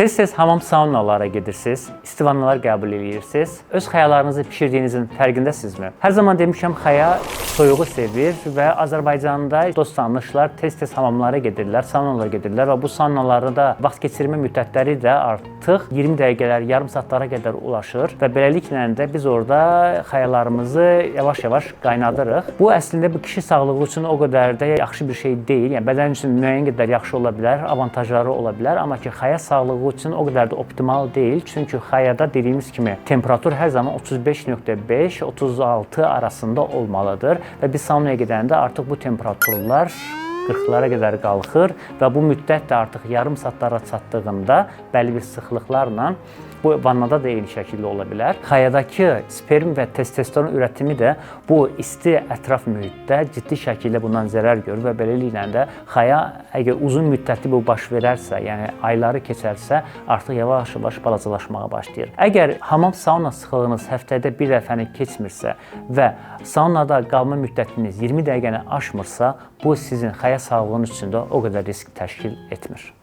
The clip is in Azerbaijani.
Tez-tez hamam saunalara gedirsiniz, isti vannalar qəbul edirsiniz. Öz xəyalarınızı pişirdiyinizin fərqindəsinizmi? Hər zaman demişəm, xəya soyuğu sevir və Azərbaycanda dost tanışlar tez-tez hamamlara gedirlər, saunalara gedirlər və bu saunalarda vaxt keçirmə müddətləri də artıq 20 dəqiqələr, yarım saatlara qədər ulaşır və beləliklə də biz orada xəyalarımızı yavaş-yavaş qaynadırıq. Bu əslində bu kişi sağlığı üçün o qədər də yaxşı bir şey deyil. Yəni bədən üçün müəyyən qədər yaxşı ola bilər, avantajları ola bilər, amma ki xəya sağlığı üçün o qədər də optimal deyil. Çünki xəyada dediyimiz kimi temperatur hər zaman 35.5-36 arasında olmalıdır və biz saunaya gedəndə artıq bu temperaturlar 40-lara qədər qalxır və bu müddət də artıq yarım saatlara çatdığında bəlli bir sıxlıqlarla bu vannada da eyni şəkildə ola bilər. Xəyadakı sperm və testosteron ürətimi də bu isti ətraf mühitdə ciddi şəkildə bundan zərər görür və beləliklə də xəya əgər uzun müddətli bu baş verərsə, yəni ayları keçərsə, artıq yavaş-yavaş balacalaşmağa başlayır. Əgər hamam sauna sıxlığınız həftədə bir dəfəni keçmirsə və saunada qalma müddətiniz 20 dəqiqəni aşmırsa, bu sizin xəya sağlığınız üçün də o qədər risk təşkil etmir.